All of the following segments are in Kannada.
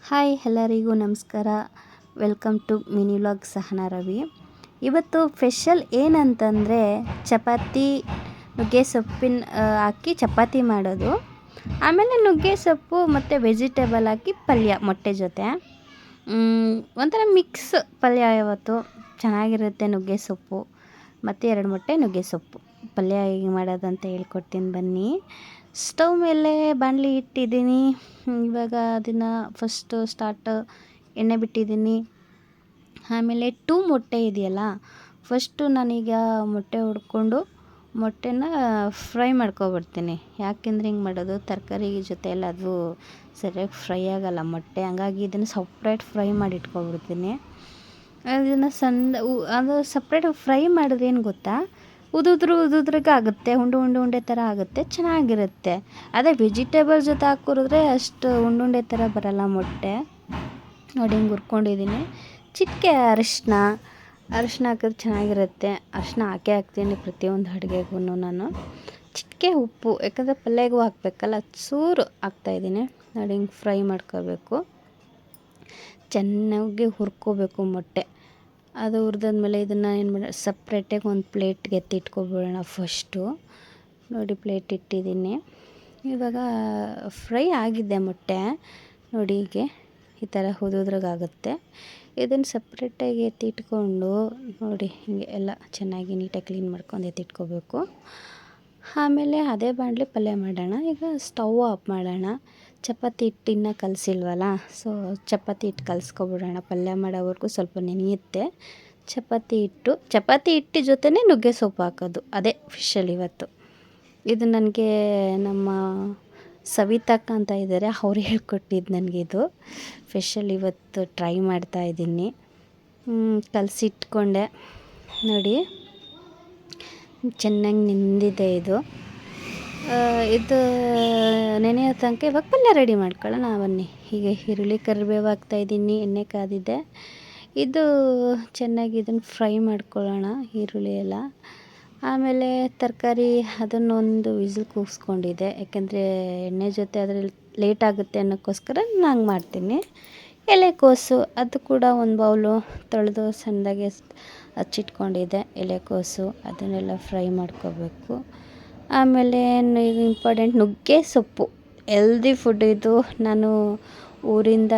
ಹಾಯ್ ಎಲ್ಲರಿಗೂ ನಮಸ್ಕಾರ. Welcome to mini vlog Sahana Ravi. ಇವತ್ತು ಸ್ಪೆಷಲ್ ಏನಂತಂದರೆ ಚಪಾತಿ ನುಗ್ಗೆ ಸೊಪ್ಪಿನ ಹಾಕಿ ಚಪಾತಿ ಮಾಡೋದು, ಆಮೇಲೆ ನುಗ್ಗೆ ಸೊಪ್ಪು ಮತ್ತು ವೆಜಿಟೇಬಲ್ ಹಾಕಿ ಪಲ್ಯ ಮೊಟ್ಟೆ ಜೊತೆ. ಒಂಥರ ಮಿಕ್ಸ್ ಪಲ್ಯ. ಇವತ್ತು ಚೆನ್ನಾಗಿರುತ್ತೆ. ನುಗ್ಗೆ ಸೊಪ್ಪು ಮತ್ತು 2 ಮೊಟ್ಟೆ ನುಗ್ಗೆ ಸೊಪ್ಪು ಪಲ್ಯ ಹೇಗೆ ಮಾಡೋದಂತ ಹೇಳ್ಕೊಡ್ತೀನಿ ಬನ್ನಿ. ಸ್ಟವ್ ಮೇಲೆ ಬಾಣಲಿ ಇಟ್ಟಿದ್ದೀನಿ. ಇವಾಗ ಅದನ್ನು ಫಸ್ಟು ಎಣ್ಣೆ ಬಿಟ್ಟಿದ್ದೀನಿ. ಆಮೇಲೆ 2 ಮೊಟ್ಟೆ ಇದೆಯಲ್ಲ, ಫಸ್ಟು ನಾನೀಗ ಮೊಟ್ಟೆ ಹೊಡ್ಕೊಂಡು ಮೊಟ್ಟೆನ ಫ್ರೈ ಮಾಡ್ಕೊಬಿಡ್ತೀನಿ. ಯಾಕೆಂದರೆ ಹಿಂಗೆ ಮಾಡೋದು, ತರಕಾರಿ ಜೊತೆ ಎಲ್ಲ ಅದು ಸರಿಯಾಗಿ ಫ್ರೈ ಆಗೋಲ್ಲ ಮೊಟ್ಟೆ, ಹಂಗಾಗಿ ಇದನ್ನು ಸಪ್ರೇಟ್ ಫ್ರೈ ಮಾಡಿ ಇಟ್ಕೊಬಿಡ್ತೀನಿ. ಅದನ್ನು ಅದು ಸಪ್ರೇಟ್ ಫ್ರೈ ಮಾಡಿದ್ರೆ ಏನು ಗೊತ್ತಾ, ಉದುದ್ರಿಗೆ ಆಗುತ್ತೆ, ಉಂಡೆ ಥರ ಆಗುತ್ತೆ, ಚೆನ್ನಾಗಿರುತ್ತೆ. ಅದೇ ವೆಜಿಟೇಬಲ್ ಜೊತೆ ಹಾಕಿದ್ರೆ ಅಷ್ಟು ಉಂಡೆ ಥರ ಬರೋಲ್ಲ ಮೊಟ್ಟೆ. ನೋಡಿ ಹಿಂಗೆ ಹುರ್ಕೊಂಡಿದ್ದೀನಿ. ಚಿಟಿಕೆ ಅರಿಶಿನ ಹಾಕಿದ್ರೆ ಚೆನ್ನಾಗಿರುತ್ತೆ. ಅರಿಶಿನ ಹಾಕ್ತೀನಿ ಪ್ರತಿಯೊಂದು ಅಡುಗೆಗೂ ನಾನು. ಚಿಟಿಕೆ ಉಪ್ಪು, ಯಾಕಂದರೆ ಪಲ್ಯಗೂ ಹಾಕಬೇಕಲ್ಲ, ಚೂರು ಹಾಕ್ತಾಯಿದ್ದೀನಿ. ನೋಡಿ ಹಿಂಗೆ ಫ್ರೈ ಮಾಡ್ಕೋಬೇಕು, ಚೆನ್ನಾಗಿ ಹುರ್ಕೋಬೇಕು ಮೊಟ್ಟೆ. ಅದು ಹುರಿದಾದ್ಮೇಲೆ ಇದನ್ನು ಏನು ಮಾಡಿ ಸಪ್ರೇಟಾಗಿ ಒಂದು ಪ್ಲೇಟ್ಗೆ ಎತ್ತಿಟ್ಕೊಬಿಡೋಣ ಫಸ್ಟು. ನೋಡಿ ಪ್ಲೇಟ್ ಇಟ್ಟಿದ್ದೀನಿ. ಇವಾಗ ಫ್ರೈ ಆಗಿದೆ ಮೊಟ್ಟೆ. ನೋಡಿ ಹೀಗೆ ಈ ಥರ ಉದುದ್ರಾಗುತ್ತೆ. ಇದನ್ನು ಸಪ್ರೇಟಾಗಿ ಎತ್ತಿಟ್ಕೊಂಡು ನೋಡಿ ಹೀಗೆ ಎಲ್ಲ ಚೆನ್ನಾಗಿ ನೀಟಾಗಿ ಕ್ಲೀನ್ ಮಾಡ್ಕೊಂಡು ಎತ್ತಿಟ್ಕೋಬೇಕು. ಆಮೇಲೆ ಅದೇ ಬಾಣಲೆ ಪಲ್ಯ ಮಾಡೋಣ. ಈಗ ಸ್ಟವ್ ಆಫ್ ಮಾಡೋಣ. ಚಪಾತಿ ಹಿಟ್ಟು ಇನ್ನೂ ಕಲಸಿಲ್ವಲ್ಲ, ಸೊ ಚಪಾತಿ ಹಿಟ್ಟು ಕಲಸ್ಕೊಬಿಡೋಣ. ಪಲ್ಯ ಮಾಡೋವರೆಗೂ ಸ್ವಲ್ಪ ನೆನೆಯುತ್ತೆ. ಚಪಾತಿ ಹಿಟ್ಟು ಜೊತೆನೇ ನುಗ್ಗೆ ಸೊಪ್ಪು ಹಾಕೋದು, ಅದೇ ಸ್ಪೆಷಲ್ ಇವತ್ತು. ಇದು ನನಗೆ ನಮ್ಮ ಸವಿತಕ್ಕ ಅಂತ ಇದ್ದಾರೆ, ಅವ್ರು ಹೇಳ್ಕೊಟ್ಟಿದ್ದು ನನಗಿದು ಸ್ಪೆಷಲ್. ಇವತ್ತು ಟ್ರೈ ಮಾಡ್ತಾಯಿದ್ದೀನಿ. ಕಲಸಿಟ್ಕೊಂಡೆ ನೋಡಿ, ಚೆನ್ನಾಗಿ ನೆಂದಿದೆ ಇದು. ಇದು ನೆನೆಯೋ ತನಕ ಇವಾಗ ಪಲ್ಯ ರೆಡಿ ಮಾಡ್ಕೊಳ್ಳೋಣ ಬನ್ನಿ. ಹೀಗೆ ಈರುಳ್ಳಿ ಕರಿಬೇವು ಹಾಕ್ತಾಯಿದ್ದೀನಿ, ಎಣ್ಣೆ ಕಾದಿದೆ. ಇದು ಚೆನ್ನಾಗಿ ಇದನ್ನು ಫ್ರೈ ಮಾಡ್ಕೊಳ್ಳೋಣ, ಈರುಳ್ಳಿ ಎಲ್ಲ. ಆಮೇಲೆ ತರಕಾರಿ ಅದನ್ನೊಂದು ವಿಸಿಲ್ ಕೂಗಿಸ್ಕೊಂಡಿದ್ದೆ, ಯಾಕೆಂದರೆ ಎಣ್ಣೆ ಜೊತೆ ಅದರಲ್ಲಿ ಲೇಟ್ ಆಗುತ್ತೆ ಅನ್ನೋಕ್ಕೋಸ್ಕರ ನಾನು ಹಂಗೆ ಮಾಡ್ತೀನಿ. ಎಲೆಕೋಸು ಅದು ಕೂಡ ಒಂದು ಬೌಲು ತೊಳೆದು ಸಣ್ಣದಾಗೆ ಹಚ್ಚಿಟ್ಕೊಂಡಿದ್ದೆ. ಎಲೆಕೋಸು ಅದನ್ನೆಲ್ಲ ಫ್ರೈ ಮಾಡ್ಕೋಬೇಕು. ಆಮೇಲೆ ಇಂಪಾರ್ಟೆಂಟ್ ನುಗ್ಗೆ ಸೊಪ್ಪು, ಹೆಲ್ದಿ ಫುಡ್ ಇದು. ನಾನು ಊರಿಂದ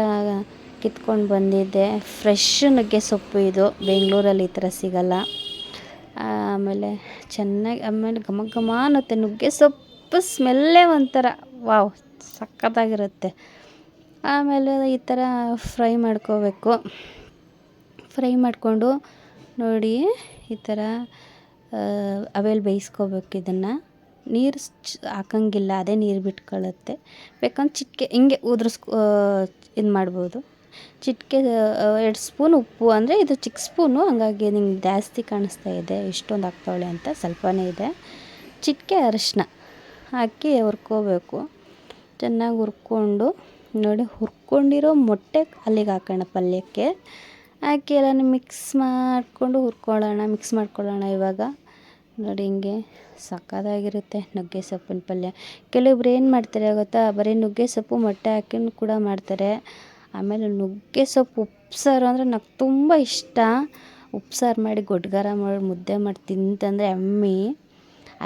ಕಿತ್ಕೊಂಡು ಬಂದಿದ್ದೆ, ಫ್ರೆಶ್ ನುಗ್ಗೆ ಸೊಪ್ಪು ಇದು. ಬೆಂಗಳೂರಲ್ಲಿ ಈ ಥರ ಸಿಗೋಲ್ಲ. ಆಮೇಲೆ ಘಮ ಘಮ ಅನ್ನುತ್ತೆ. ನುಗ್ಗೆ ಸೊಪ್ಪು ಸ್ಮೆಲ್ಲೇ ಒಂಥರ ವಾವ್, ಸಖತ್ತಾಗಿರುತ್ತೆ. ಆಮೇಲೆ ಈ ಥರ ಫ್ರೈ ಮಾಡ್ಕೋಬೇಕು. ಫ್ರೈ ಮಾಡಿಕೊಂಡು ನೋಡಿ ಈ ಥರ ಅವೆಲ್ಲಿ ಬೇಯಿಸ್ಕೋಬೇಕು. ಇದನ್ನು ನೀರು ಹಾಕಂಗಿಲ್ಲ, ಅದೇ ನೀರು ಬಿಟ್ಕೊಳ್ಳುತ್ತೆ. ಬೇಕಂದ್ರೆ ಚಿಟಿಕೆ ಹಿಂಗೆ ಇದು ಮಾಡ್ಬೋದು. ಚಿಟಿಕೆ 2 ಸ್ಪೂನ್ ಉಪ್ಪು, ಅಂದರೆ ಇದು ಚಿಕ್ಕ ಸ್ಪೂನು, ಹಂಗಾಗಿ ನಿಂಗೆ ಜಾಸ್ತಿ ಕಾಣಿಸ್ತಾ ಇದೆ. ಇಷ್ಟೊಂದು ಹಾಕ್ತಾವಳೆ ಅಂತ, ಸ್ವಲ್ಪನೇ ಇದೆ. ಚಿಟಿಕೆ ಅರಿಶಿನ ಹಾಕಿ ಹುರ್ಕೋಬೇಕು. ಚೆನ್ನಾಗಿ ಹುರ್ಕೊಂಡು ನೋಡಿ, ಹುರ್ಕೊಂಡಿರೋ ಮೊಟ್ಟೆ ಅಲ್ಲಿಗೆ ಹಾಕೋಣ ಪಲ್ಯಕ್ಕೆ. ಹಾಕಿ ಎಲ್ಲನೂ ಮಿಕ್ಸ್ ಮಾಡ್ಕೊಳ್ಳೋಣ ಇವಾಗ. ನೋಡಿ ಹಿಂಗೆ ಸಕ್ಕತ್ತಾಗಿರುತ್ತೆ ನುಗ್ಗೆ ಸೊಪ್ಪಿನ ಪಲ್ಯ. ಕೆಲವೊಬ್ರು ಏನು ಮಾಡ್ತಾರೆ ಗೊತ್ತಾ, ಬರೀ ನುಗ್ಗೆ ಸೊಪ್ಪು ಮೊಟ್ಟೆ ಹಾಕಿ ಕೂಡ ಮಾಡ್ತಾರೆ. ಆಮೇಲೆ ನುಗ್ಗೆ ಸೊಪ್ಪು ಉಪ್ಸಾರು ಅಂದರೆ ನನಗೆ ತುಂಬ ಇಷ್ಟ. ಉಪ್ಸಾರು ಮಾಡಿ ಗೊಡ್ಗಾರ ಮಾಡಿ ಮುದ್ದೆ ಮಾಡಿ ತಿಂತಂದರೆ ಅಮ್ಮಿ.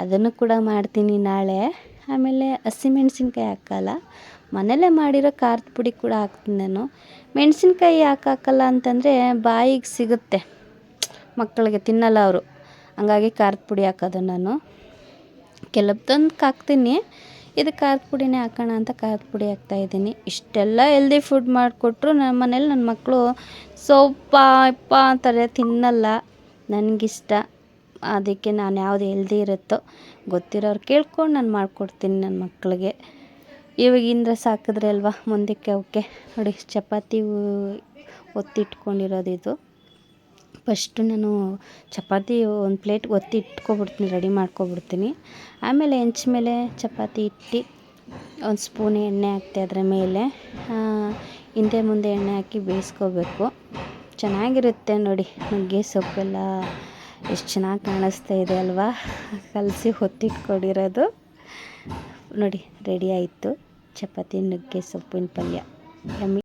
ಅದನ್ನು ಕೂಡ ಮಾಡ್ತೀನಿ ನಾಳೆ. ಆಮೇಲೆ ಹಸಿಮೆಣ್ಸಿನ್ಕಾಯಿ ಹಾಕಲ್ಲ, ಮನೇಲೇ ಮಾಡಿರೋ ಖಾರದ ಪುಡಿ ಕೂಡ ಹಾಕ್ತೀನಿ ನಾನು. ಮೆಣಸಿನ್ಕಾಯಿ ಯಾಕೆ ಹಾಕಲ್ಲ ಅಂತಂದರೆ ಬಾಯಿಗೆ ಸಿಗುತ್ತೆ, ಮಕ್ಕಳಿಗೆ ತಿನ್ನಲ್ಲ ಅವರು, ಹಂಗಾಗಿ ಖಾರದ ಪುಡಿ ಹಾಕೋದು ನಾನು. ಕೆಲವೊಂದಕ್ಕೆ ಹಾಕ್ತೀನಿ, ಇದು ಖಾರದ ಪುಡಿನೇ ಹಾಕೋಣ ಅಂತ ಖಾರದ ಪುಡಿ ಹಾಕ್ತಾಯಿದ್ದೀನಿ. ಇಷ್ಟೆಲ್ಲ ಹೆಲ್ದಿ ಫುಡ್ ಮಾಡಿಕೊಟ್ರು ನಮ್ಮ ಮನೇಲಿ ನನ್ನ ಮಕ್ಕಳು ಸೊಪ್ಪ ಇಪ್ಪ ಅಂತಾರೆ, ತಿನ್ನಲ್ಲ. ನನಗಿಷ್ಟ, ಅದಕ್ಕೆ ನಾನು ಯಾವುದು ಹೆಲ್ದಿ ಇರುತ್ತೋ ಗೊತ್ತಿರೋರು ಕೇಳ್ಕೊಂಡು ನಾನು ಮಾಡಿಕೊಡ್ತೀನಿ ನನ್ನ ಮಕ್ಕಳಿಗೆ. ಇವಾಗಿಂದ ಸಾಕಿದ್ರೆ ಅಲ್ವಾ ಮುಂದಕ್ಕೆ ಅವಕ್ಕೆ. ನೋಡಿ ಚಪಾತಿ ಒತ್ತಿಟ್ಕೊಂಡಿರೋದು ಇದು. ಫಸ್ಟು ನಾನು ಚಪಾತಿ ಒಂದು ಪ್ಲೇಟ್ಗೆ ಒತ್ತಿ ಇಟ್ಕೊಬಿಡ್ತೀನಿ, ರೆಡಿ ಮಾಡ್ಕೊಬಿಡ್ತೀನಿ. ಆಮೇಲೆ ಹೆಂಚು ಮೇಲೆ ಚಪಾತಿ ಇಟ್ಟು ಒಂದು ಸ್ಪೂನ್ ಎಣ್ಣೆ ಹಾಕ್ತೆ ಅದರ ಮೇಲೆ. ಹಿಂದೆ ಮುಂದೆ ಎಣ್ಣೆ ಹಾಕಿ ಬೇಯಿಸ್ಕೋಬೇಕು. ಚೆನ್ನಾಗಿರುತ್ತೆ ನೋಡಿ. ನುಗ್ಗೆ ಸೊಪ್ಪೆಲ್ಲ ಎಷ್ಟು ಚೆನ್ನಾಗಿ ಕಾಣಿಸ್ತಾ ಇದೆ ಅಲ್ವಾ, ಕಲಸಿ ಹೊತ್ತಿಟ್ಕೊಂಡಿರೋದು. ನೋಡಿ ರೆಡಿ ಆಯಿತು ಚಪಾತಿ ನುಗ್ಗೆ ಸೊಪ್ಪಿನ ಪಲ್ಯ. ಯಮ್ಮಿ.